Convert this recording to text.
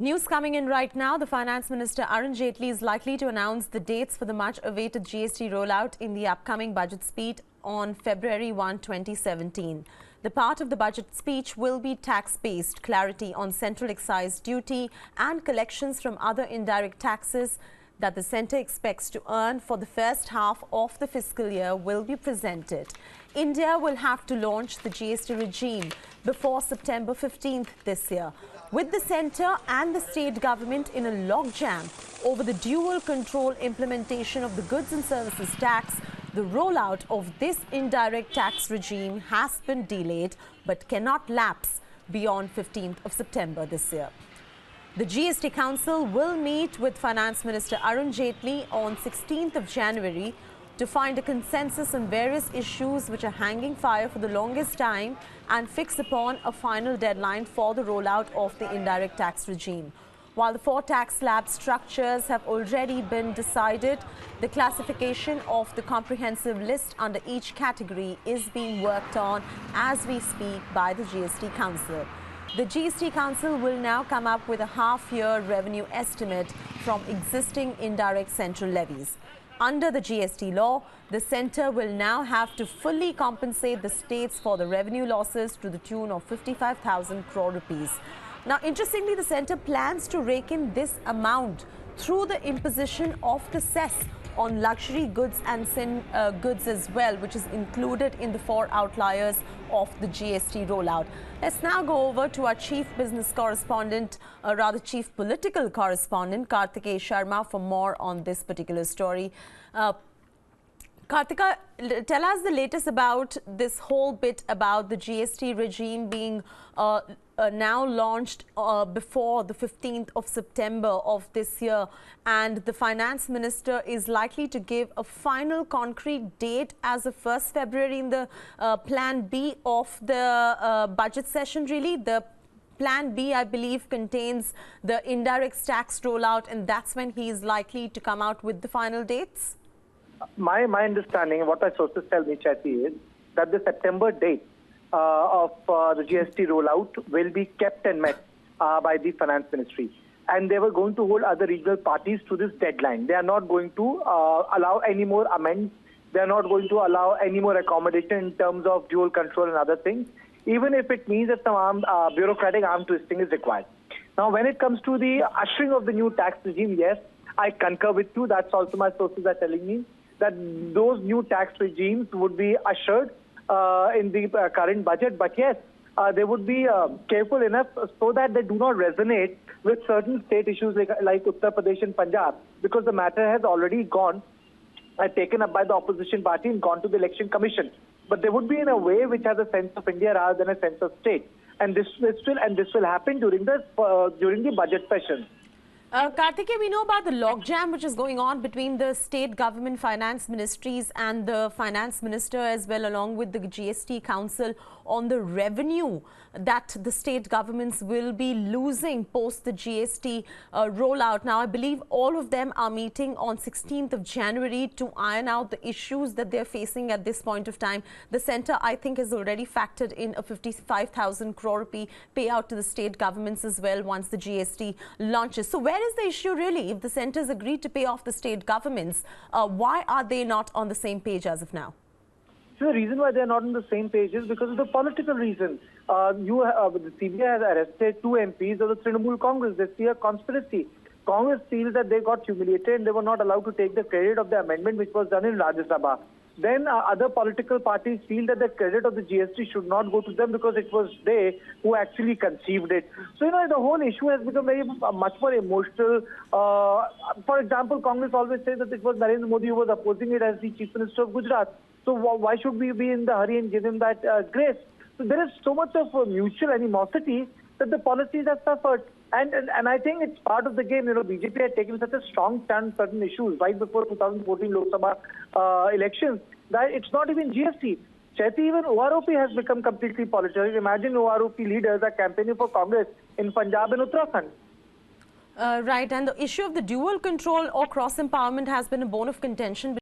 News coming in right now. The Finance Minister Arun Jaitley is likely to announce the dates for the much-awaited GST rollout in the upcoming budget speech on February 1, 2017. The part of the budget speech will be tax-based. Clarity on central excise duty and collections from other indirect taxes that the centre expects to earn for the first half of the fiscal year will be presented. India will have to launch the GST regime before September 15th this year, with the centre and the state government in a logjam over the dual control implementation of the goods and services tax. The rollout of this indirect tax regime has been delayed but cannot lapse beyond 15th of September this year. The GST Council will meet with Finance Minister Arun Jaitley on 16th of January to find a consensus on various issues which are hanging fire for the longest time and fix upon a final deadline for the rollout of the indirect tax regime. While the 4 tax slab structures have already been decided, the classification of the comprehensive list under each category is being worked on as we speak by the GST Council. The GST Council will now come up with a half-year revenue estimate from existing indirect central levies. Under the GST law, the centre will now have to fully compensate the states for the revenue losses to the tune of 55,000 crore rupees. Now, interestingly, the centre plans to rake in this amount through the imposition of the cess on luxury goods and goods as well, which is included in the 4 outliers of the GST rollout. Let's now go over to our chief business correspondent, chief political correspondent, Karthikeya Sharma, for more on this particular story. Karthika, tell us the latest about this whole bit about the GST regime being now launched before the 15th of September of this year, and the Finance Minister is likely to give a final concrete date as of 1st February in the Plan B of the budget session. Really, the Plan B, I believe, contains the indirect tax rollout, and that's when he is likely to come out with the final dates. My understanding, what my sources tell me, Chaiti, is that the September date of the GST rollout will be kept and met by the Finance Ministry. And they were going to hold other regional parties to this deadline. They are not going to allow any more amendments. They are not going to allow any more accommodation in terms of dual control and other things, even if it means that some bureaucratic arm twisting is required. Now, when it comes to the ushering of the new tax regime, yes, I concur with you. That's also my sources are telling me that those new tax regimes would be ushered in the current budget. But yes, they would be careful enough so that they do not resonate with certain state issues like Uttar Pradesh and Punjab, because the matter has already gone taken up by the opposition party and gone to the Election Commission. But they would be in a way which has a sense of India rather than a sense of state. And this will happen during the budget session. Karthikeya, we know about the logjam which is going on between the state government finance ministries and the finance minister as well, along with the GST Council, on the revenue that the state governments will be losing post the GST rollout. Now, I believe all of them are meeting on 16th of January to iron out the issues that they're facing at this point of time. The centre, I think, has already factored in a 55,000 crore rupee payout to the state governments as well once the GST launches. So where is the issue really? If the centre has agreed to pay off the state governments, why are they not on the same page as of now? So the reason why they are not on the same page is because of the political reason. The CBI has arrested 2 MPs of the Trinamool Congress. They see a conspiracy. Congress feels that they got humiliated and they were not allowed to take the credit of the amendment which was done in Rajya Sabha. Then other political parties feel that the credit of the GST should not go to them because it was they who actually conceived it. So, the whole issue has become much more emotional. For example, Congress always says that it was Narendra Modi who was opposing it as the Chief Minister of Gujarat. So why should we be in the hurry and give him that grace? So there is so much of mutual animosity that the policies have suffered. And I think it's part of the game. BJP had taken such a strong stand on certain issues right before 2014 Lok Sabha elections that it's not even GST. Chaiti, even OROP has become completely political. Imagine OROP leaders are campaigning for Congress in Punjab and Uttarakhand. Right, and the issue of the dual control or cross-empowerment has been a bone of contention